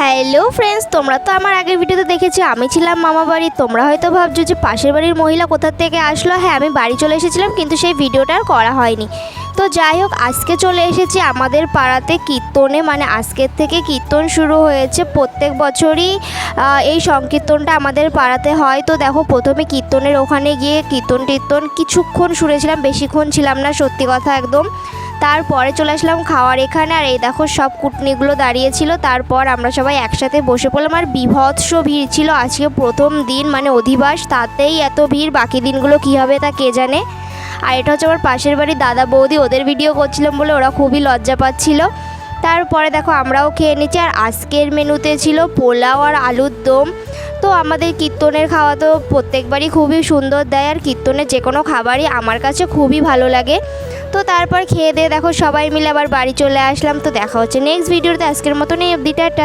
Hello friends, তোমরা তো আমার আগের ভিডিওতে দেখেছো আমি ছিলাম মামা বাড়ি। তোমরা হয়তো ভাবছো যে পাশের বাড়ির মহিলা কোথা থেকে আসলো। হ্যাঁ, আমি বাড়ি চলে এসেছিলাম, কিন্তু সেই ভিডিওটা আর করা হয়নি। তো যাই হোক, আজকে চলে এসেছি আমাদের পাড়াতে কীর্তনে। মানে আজকের থেকে কীর্তন শুরু হয়েছে। প্রত্যেক বছরই এই সংকীর্তনটা আমাদের পাড়াতে হয়। তো দেখো, প্রথমে কীর্তনের ওখানে গিয়ে কীর্তন কিছুক্ষণ শুনেছিলাম, বেশিক্ষণ ছিলাম না, সত্যি কথা একদম। তারপরে চলে আসলাম খাওয়ার এখানে। আর এই দেখো, সব কুটনিগুলো দাঁড়িয়েছিল। তারপর আমরা সবাই একসাথে বসে পড়লাম। আর বিভৎস ভিড় ছিল। আজকে প্রথম দিন, মানে অধিবাস, তাতেই এত ভিড়। বাকি দিনগুলো কী হবে তা কে জানে। আর এটা হচ্ছে আমার পাশের বাড়ির দাদা বৌদি, ওদের ভিডিও করছিলাম বলে ওরা খুবই লজ্জা পাচ্ছিল। তারপরে দেখো, আমরাও খেয়ে নিচ্ছি। আর আজকের মেনুতে ছিল পোলাও আর আলুর দম। তো আমাদের কীর্তনের খাওয়া তো প্রত্যেকবারই খুবই সুন্দর দেয়। আর কীর্তনের যে কোনো খাবারই আমার কাছে খুবই ভালো লাগে। তো তারপর খেয়ে দিয়ে দেখো সবাই মিলে আবার বাড়ি চলে আসলাম। তো দেখা হচ্ছে নেক্সট ভিডিওতে। আজকের মতন এই অবধি, টাটা।